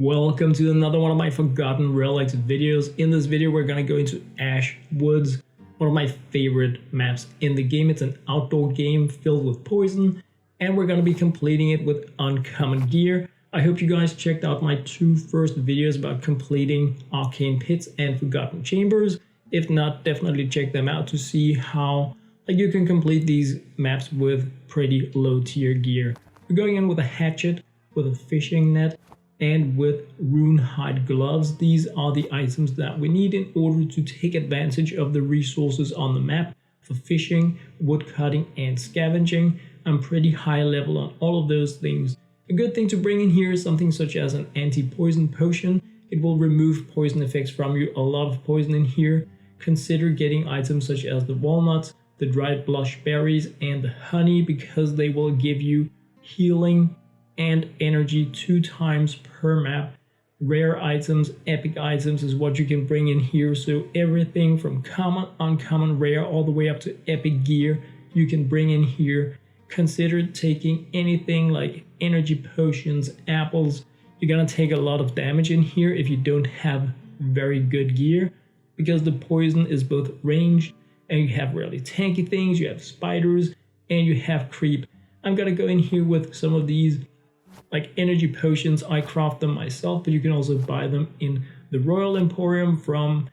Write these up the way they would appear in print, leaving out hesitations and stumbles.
Welcome to another one of my Forgotten Relics videos. In this video we're gonna go into Ash Woods, one of my favorite maps in the game. It's an outdoor game filled with poison, and we're gonna be completing it with uncommon gear. I hope you guys checked out my two first videos about completing Arcane Pits and Forgotten Chambers. If not, definitely check them out to see how you can complete these maps with pretty low tier gear. We're going in with a hatchet, with a fishing net, and with rune hide gloves. These are the items that we need in order to take advantage of the resources on the map for fishing, wood cutting, and scavenging. I'm pretty high level on all of those things. A good thing to bring in here is something such as an anti-poison potion. It will remove poison effects from you. A lot of poison in here. Consider getting items such as the walnuts, the dried blush berries, and the honey, because they will give you healing and energy 2 times per map. Rare items, epic items is what you can bring in here. So everything from common, uncommon, rare, all the way up to epic gear you can bring in here. Consider taking anything like energy potions, apples. You're gonna take a lot of damage in here if you don't have very good gear, because the poison is both ranged and you have really tanky things, you have spiders, and you have creep. I'm gonna go in here with some of these like energy potions. I craft them myself, but you can also buy them in the Royal Emporium from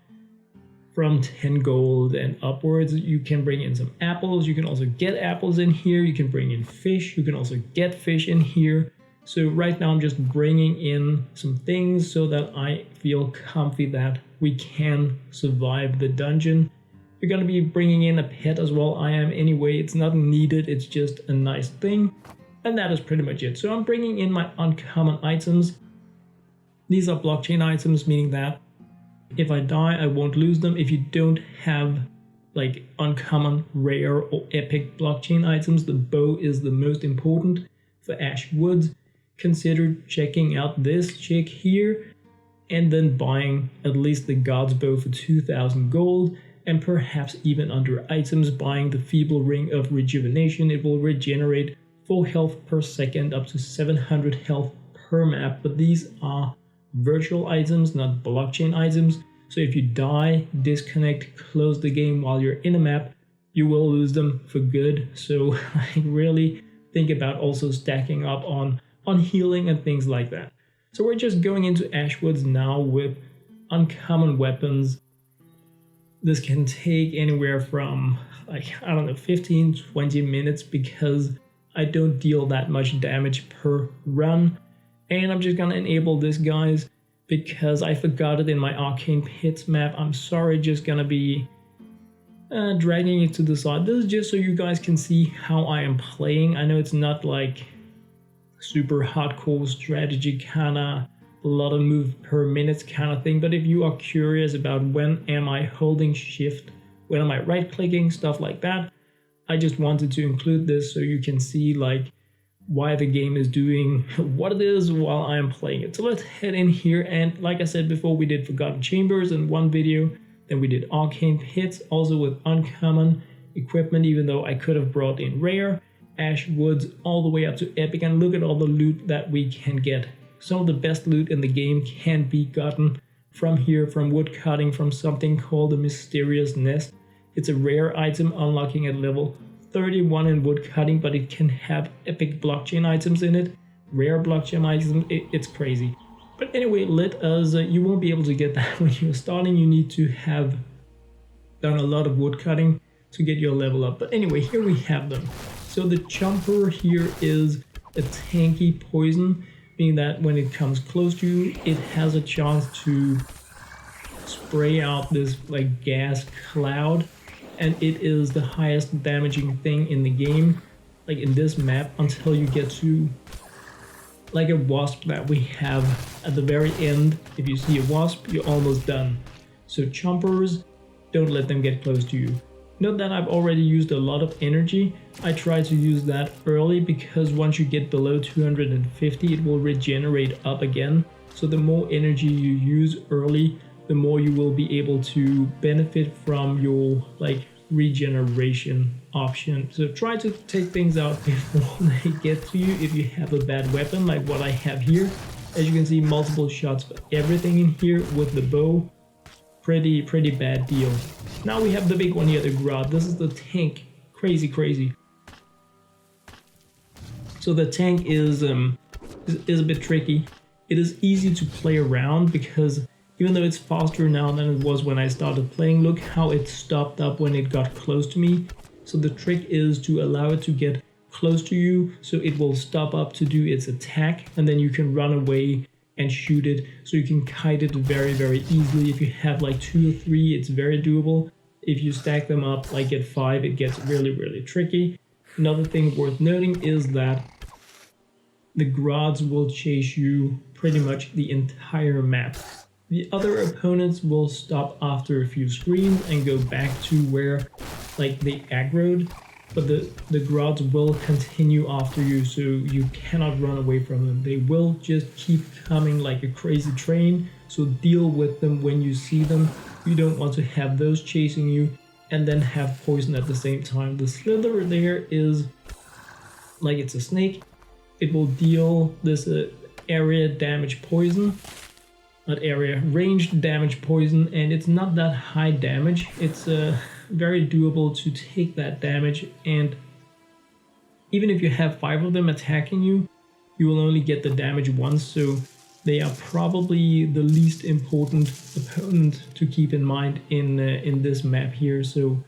10 gold and upwards. You can bring in some apples. You can also get apples in here. You can bring in fish. You can also get fish in here. So right now I'm just bringing in some things so that I feel comfy that we can survive the dungeon. You're gonna be bringing in a pet as well. I am anyway. It's not needed. It's just a nice thing. And that is pretty much it. So I'm bringing in my uncommon items. These are blockchain items, meaning that if I die, I won't lose them. If you don't have like uncommon, rare, or epic blockchain items, the bow is the most important for Ash Woods. Consider checking out this chick here and then buying at least the God's bow for 2,000 gold, and perhaps even under items buying the feeble ring of regeneration. It will regenerate 4 health per second, up to 700 health per map, but these are virtual items, not blockchain items. So if you die, disconnect, close the game while you're in a map, you will lose them for good. So I really think about also stacking up on healing and things like that. So we're just going into Ash Woods now with uncommon weapons. This can take anywhere from 15-20 minutes, because I don't deal that much damage per run. And I'm just gonna enable this, guys, because I forgot it in my Arcane Pits map. I'm sorry, just gonna be dragging it to the side. This is just so you guys can see how I am playing. I know it's not like super hardcore strategy kinda, a lot of move per minute kind of thing, but if you are curious about when am I holding shift, when am I right clicking, stuff like that, I just wanted to include this so you can see like why the game is doing what it is while I am playing it. So let's head in here, and like I said before, we did Forgotten Chambers in one video, then we did Arcane Pits, also with uncommon equipment, even though I could have brought in rare. Ash Woods all the way up to epic, and look at all the loot that we can get. Some of the best loot in the game can be gotten from here, from wood cutting, from something called the Mysterious Nest. It's a rare item unlocking at level 31 in wood cutting, but it can have epic blockchain items in it, rare blockchain items. It's crazy. But anyway, let us, you won't be able to get that when you're starting. You need to have done a lot of wood cutting to get your level up. But anyway, here we have them. So the chomper here is a tanky poison, meaning that when it comes close to you, it has a chance to spray out this like gas cloud, and it is the highest damaging thing in the game, like in this map, until you get to like a wasp that we have at the very end. If you see a wasp, you're almost done. So chompers, don't let them get close to you. Note that I've already used a lot of energy. I try to use that early, because once you get below 250, it will regenerate up again. So the more energy you use early, the more you will be able to benefit from your like regeneration option. So try to take things out before they get to you. If you have a bad weapon like what I have here, As you can see, multiple shots for everything in here with the bow. Pretty bad deal. Now we have the big one here, the Grod. This is the tank. Crazy. So the tank is a bit tricky. It is easy to play around because even though it's faster now than it was when I started playing, look how it stopped up when it got close to me. So the trick is to allow it to get close to you so it will stop up to do its attack, and then you can run away and shoot it. So you can kite it very easily. If you have like 2 or 3, it's very doable. If you stack them up like at 5, it gets really tricky. Another thing worth noting is that the Grods will chase you pretty much the entire map. The other opponents will stop after a few screens and go back to where like they aggroed, but the Grods will continue after you, so you cannot run away from them. They will just keep coming like a crazy train, so deal with them when you see them. You don't want to have those chasing you and then have poison at the same time. The slither there is like it's a snake. It will deal this area damage poison. Not area, ranged damage poison, and it's not that high damage. It's very doable to take that damage, and even if you have 5 of them attacking you, you will only get the damage once, so they are probably the least important opponent to keep in mind in this map here. So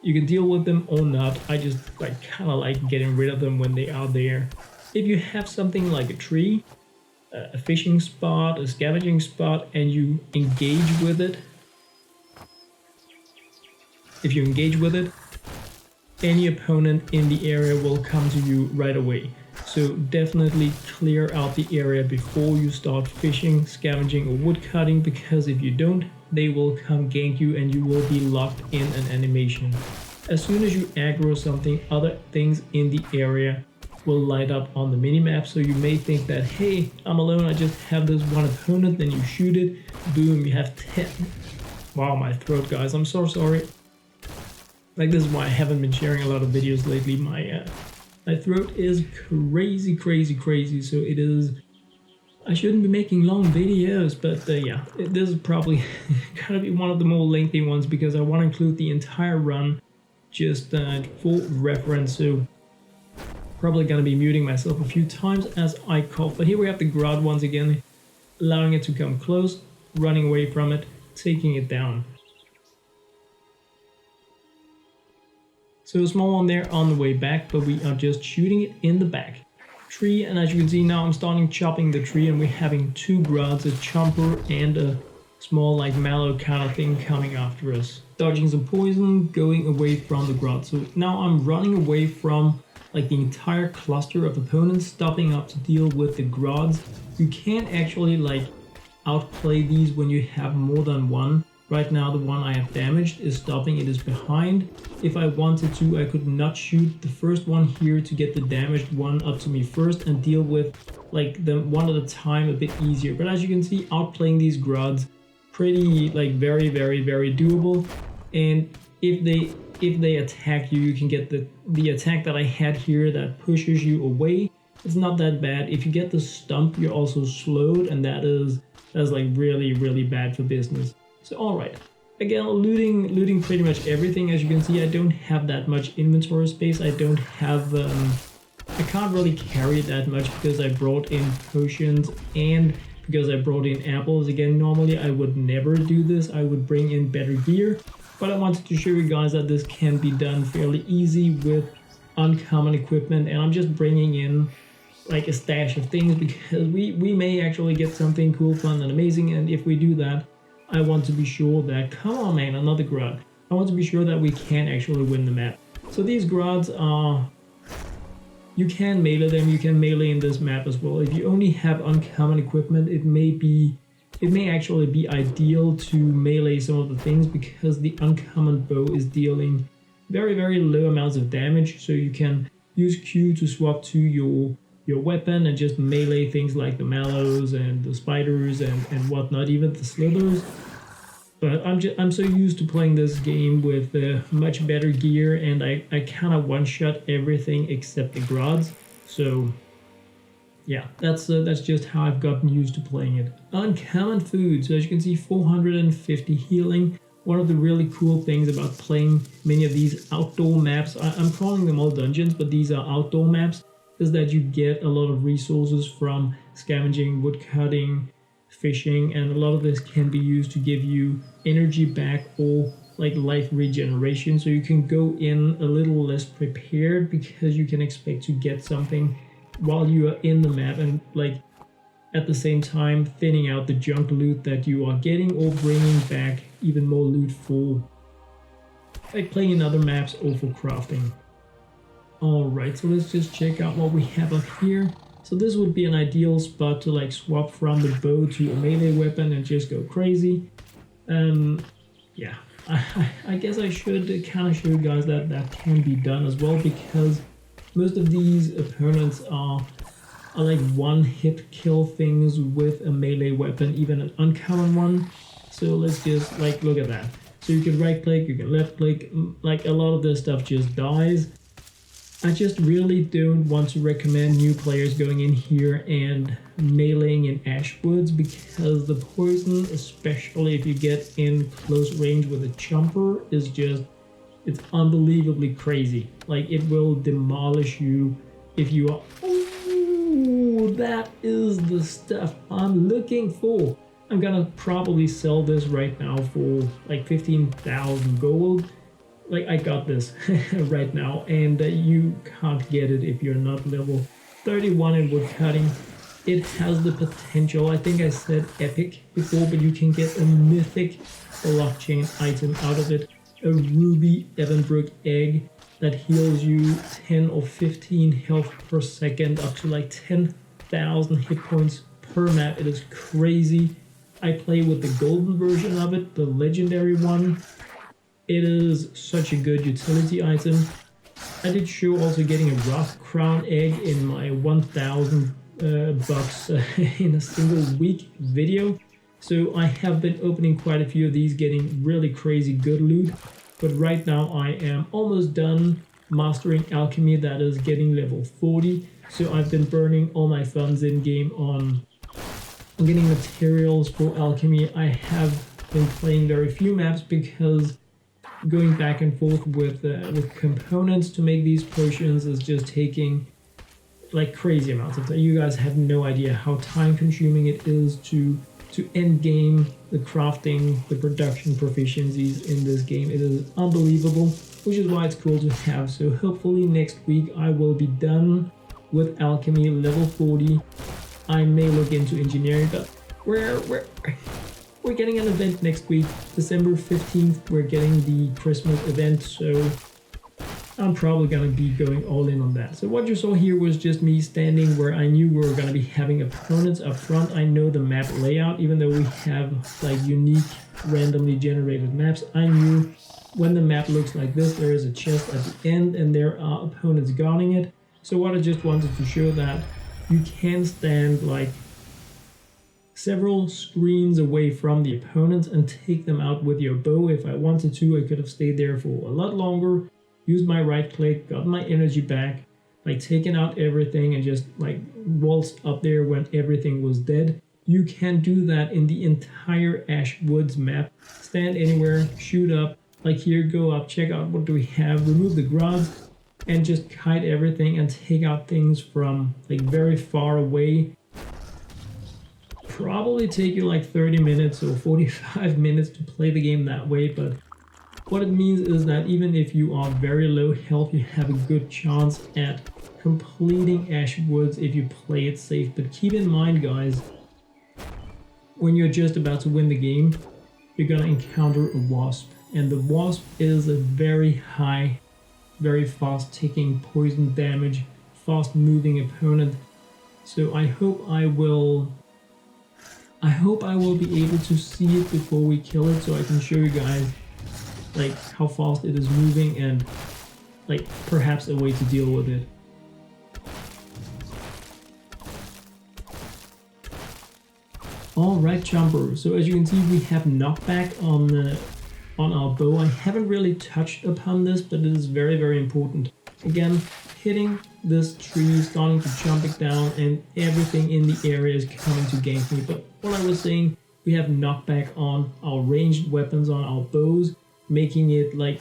you can deal with them or not. I just kind of like getting rid of them when they are there. If you have something like a tree, a fishing spot, a scavenging spot, and you engage with it, if you engage with it, any opponent in the area will come to you right away. So definitely clear out the area before you start fishing, scavenging, or woodcutting, because if you don't, they will come gank you and you will be locked in an animation. As soon as you aggro something, other things in the area will light up on the minimap, so you may think that, hey, I'm alone, I just have this one opponent, then you shoot it, boom, you have 10. Wow, my throat, guys, I'm so sorry. Like, this is why I haven't been sharing a lot of videos lately. My throat is crazy, so it is, I shouldn't be making long videos, but yeah, this is probably gonna be one of the more lengthy ones because I want to include the entire run just for reference, so probably gonna be muting myself a few times as I cough. But here we have the Grod once again, allowing it to come close, running away from it, taking it down. So a small one there on the way back, but we are just shooting it in the back. Tree, and as you can see now I'm starting chopping the tree, and we're having 2 Grods, a chomper and a small like mallow kind of thing coming after us. Dodging some poison, going away from the Grod. So now I'm running away from like the entire cluster of opponents, stopping up to deal with the Grods. You can't actually like outplay these when you have more than one. Right now the one I have damaged is stopping, it is behind. If I wanted to, I could not shoot the first one here to get the damaged one up to me first and deal with like them one at a time a bit easier. But as you can see, outplaying these Grods, pretty like very doable. And if they attack you, you can get the attack that I had here that pushes you away. It's not that bad. If you get the stump, you're also slowed, and that's like really bad for business. So alright, again, looting pretty much everything. As you can see, I don't have that much inventory space. I don't have I can't really carry that much because I brought in potions and because I brought in apples. Again, normally I would never do this. I would bring in better gear. But I wanted to show you guys that this can be done fairly easy with uncommon equipment, and I'm just bringing in like a stash of things because we may actually get something cool, fun, and amazing, and if we do that, I want to be sure that, come on man, another Grod. I want to be sure that we can actually win the map. So these Grods are, you can melee them, you can melee in this map as well. If you only have uncommon equipment, it may actually be ideal to melee some of the things because the uncommon bow is dealing very low amounts of damage, so you can use Q to swap to your weapon and just melee things like the mallows and the spiders and whatnot, even the slithers. But I'm so used to playing this game with much better gear, and I kind of one-shot everything except the Grods. So yeah, that's just how I've gotten used to playing it. Uncommon food. So as you can see, 450 healing. One of the really cool things about playing many of these outdoor maps, I'm calling them all dungeons, but these are outdoor maps, is that you get a lot of resources from scavenging, woodcutting, fishing, and a lot of this can be used to give you energy back or like life regeneration. So you can go in a little less prepared because you can expect to get something while you are in the map, and like at the same time thinning out the junk loot that you are getting or bringing back even more loot for like playing in other maps or for crafting. Alright, so let's just check out what we have up here. So this would be an ideal spot to like swap from the bow to a melee weapon and just go crazy. Yeah, I guess I should kind of show you guys that that can be done as well, because most of these opponents are like one hit kill things with a melee weapon, even an uncommon one. So let's just like look at that. So you can right click, you can left click, like a lot of this stuff just dies. I just really don't want to recommend new players going in here and meleeing in ash woods, because the poison, especially if you get in close range with a chomper, is just, it's unbelievably crazy. Like it will demolish you if you are, ooh, that is the stuff I'm looking for. I'm gonna probably sell this right now for like 15,000 gold. Like I got this right now, and you can't get it if you're not level 31 in woodcutting. It has the potential, I think I said epic before, but you can get a mythic blockchain item out of it. A ruby Evanbrook egg that heals you 10 or 15 health per second, up to like 10,000 hit points per map. It is crazy. I play with the golden version of it, the legendary one. It is such a good utility item. I did show also getting a rough crown egg in my 1,000 bucks in a single week video. So I have been opening quite a few of these, getting really crazy good loot. But right now I am almost done mastering alchemy, that is getting level 40. So I've been burning all my funds in game on getting materials for alchemy. I have been playing very few maps because going back and forth with components to make these potions is just taking like crazy amounts of time. You guys have no idea how time consuming it is to end game the crafting, the production proficiencies in this game. It is unbelievable, which is why it's cool to have. So hopefully next week I will be done with alchemy level 40. I may look into engineering, but we're getting an event next week, December 15th. We're getting the Christmas event, so I'm probably gonna be going all in on that. So what you saw here was just me standing where I knew we were gonna be having opponents up front. I know the map layout, even though we have like unique randomly generated maps. I knew when the map looks like this, there is a chest at the end and there are opponents guarding it. So what I just wanted to show that you can stand like several screens away from the opponents and take them out with your bow. If I wanted to, I could have stayed there for a lot longer, used my right click, got my energy back, like taken out everything and just like waltzed up there when everything was dead. You can do that in the entire Ash Woods map. Stand anywhere, shoot up, like here, go up, check out what do we have, remove the Grod, and just kite everything and take out things from like very far away. Probably take you like 30 minutes or 45 minutes to play the game that way, but what it means is that even if you are very low health, you have a good chance at completing Ash Woods if you play it safe. But keep in mind, guys, when you're just about to win the game, you're gonna encounter a wasp, and the wasp is a very high, very fast ticking poison damage, fast moving opponent. So I hope I will be able to see it before we kill it, so I can show you guys like how fast it is moving and like perhaps a way to deal with it. Alright, Chomper, so as you can see, we have knockback on our bow. I haven't really touched upon this, but it is very, very important. Again, hitting this tree, starting to jump it down, and everything in the area is coming to gank me. But what I was saying, we have knockback on our ranged weapons, on our bows, making it like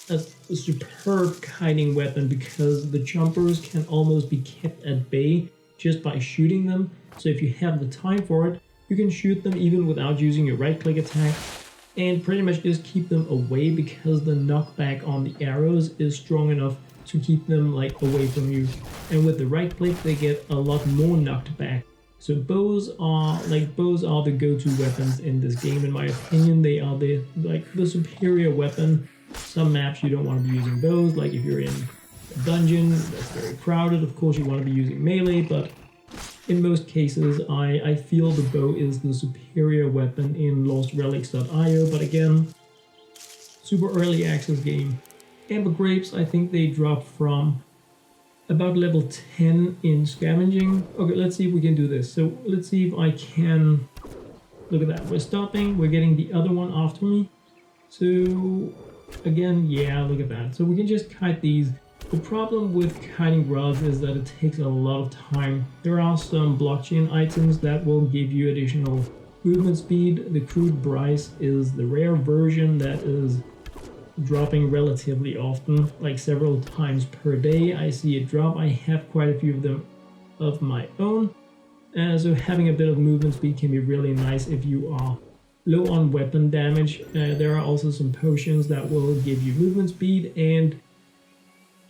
a superb kiting weapon because the jumpers can almost be kept at bay just by shooting them. So if you have the time for it, you can shoot them even without using your right click attack and pretty much just keep them away because the knockback on the arrows is strong enough to keep them like away from you. And with the right click, they get a lot more knocked back. So bows are the go-to weapons in this game. In my opinion, they are the superior weapon. Some maps you don't want to be using bows, like if you're in a dungeon that's very crowded, of course you want to be using melee, but in most cases I feel the bow is the superior weapon in Lost Relics.io, but again, super early access game. Amber grapes, I think they drop from about level 10 in scavenging. Okay, let's see if we can do this. So let's see if I can, look at that, we're stopping, we're getting the other one after me. So again, yeah, look at that. So we can just kite these. The problem with kiting rods is that it takes a lot of time. There are some blockchain items that will give you additional movement speed. The crude bryce is the rare version that is dropping relatively often, like several times per day. I see it drop. I have quite a few of them of my own. So having a bit of movement speed can be really nice if you are low on weapon damage. There are also some potions that will give you movement speed, and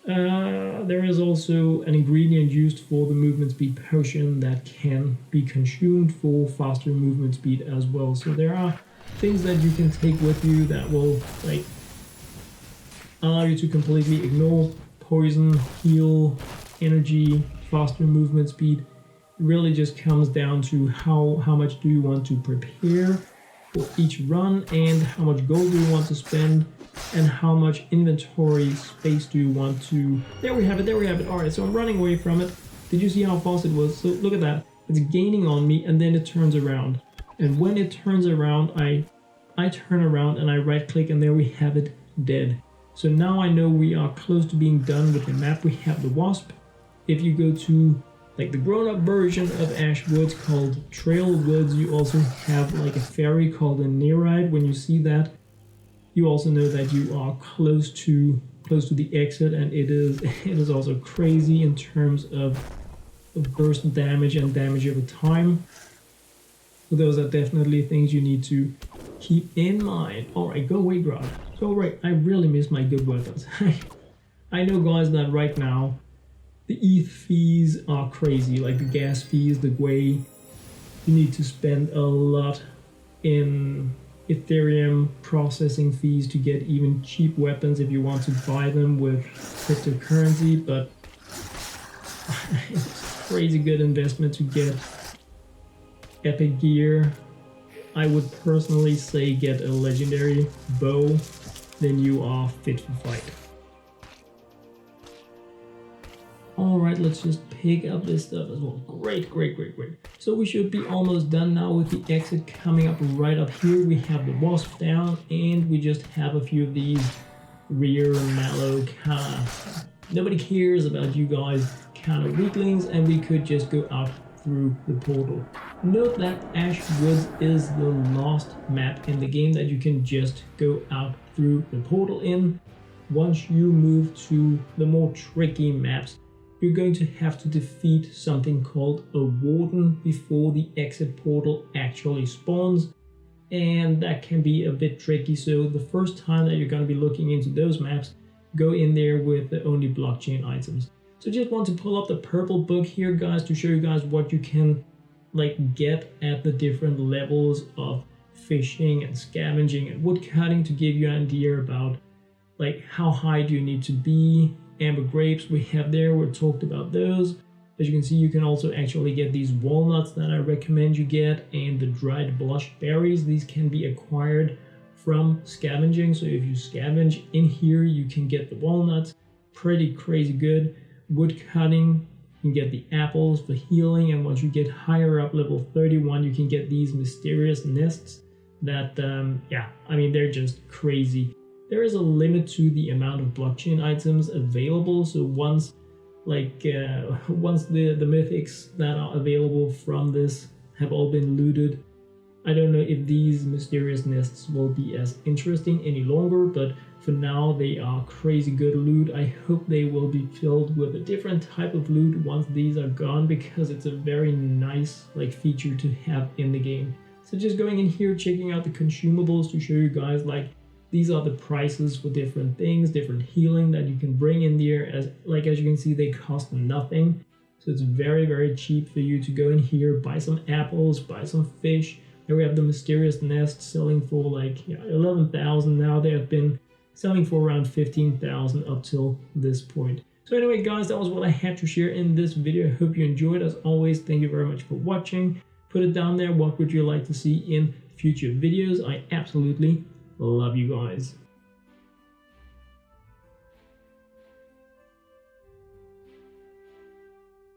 there is also an ingredient used for the movement speed potion that can be consumed for faster movement speed as well. So there are things that you can take with you that will like allow you to completely ignore poison, heal, energy, faster movement speed. It really just comes down to how much do you want to prepare for each run, and how much gold do you want to spend, and how much inventory space do you want to... There we have it, there we have it. Alright, so I'm running away from it. Did you see how fast it was? So look at that. It's gaining on me, and then it turns around. And when it turns around, I turn around and I right click, and there we have it, dead. So now I know we are close to being done with the map. We have the wasp. If you go to like the grown-up version of Ash Woods called Trail Woods, you also have like a fairy called a Nereid. When you see that, you also know that you are close to the exit, and it is also crazy in terms of burst damage and damage over time. So those are definitely things you need to keep in mind. Alright, go away, Grod. Go right. I really miss my good weapons. I know, guys, that right now the ETH fees are crazy, like the gas fees, the Gwei. You need to spend a lot in Ethereum processing fees to get even cheap weapons if you want to buy them with cryptocurrency, but it's a crazy good investment to get epic gear. I would personally say get a legendary bow, then you are fit for fight. Alright, let's just pick up this stuff as well. Great. So we should be almost done now with the exit coming up right up here. We have the wasp down, and we just have a few of these rear mallow kind of... Nobody cares about you guys kind of weaklings, and we could just go out through the portal. Note that Ash Woods is the last map in the game that you can just go out through the portal in. Once you move to the more tricky maps, you're going to have to defeat something called a warden before the exit portal actually spawns, and that can be a bit tricky. So the first time that you're going to be looking into those maps, go in there with the only blockchain items. So just want to pull up the purple book here, guys, to show you guys what you can like get at the different levels of fishing and scavenging and woodcutting, to give you an idea about like how high do you need to be. Amber grapes we have there, we talked about those. As you can see, you can also actually get these walnuts that I recommend you get, and the dried blush berries. These can be acquired from scavenging. So if you scavenge in here, you can get the walnuts. Pretty crazy good. Wood cutting, you can get the apples for healing, and once you get higher up, level 31, you can get these mysterious nests that, yeah, I mean, they're just crazy. There is a limit to the amount of blockchain items available, so once like once the mythics that are available from this have all been looted. I don't know if these mysterious nests will be as interesting any longer, but for now they are crazy good loot. I hope they will be filled with a different type of loot once these are gone, because it's a very nice like feature to have in the game. So just going in here, checking out the consumables to show you guys like these are the prices for different things, different healing that you can bring in there. As you can see, they cost nothing. So it's very cheap for you to go in here, buy some apples, buy some fish. Here we have the mysterious nest selling for like 11,000 now. They have been selling for around 15,000 up till this point. So anyway guys, that was what I had to share in this video. I hope you enjoyed. As always, thank you very much for watching. Put it down there, what would you like to see in future videos? I absolutely love you guys.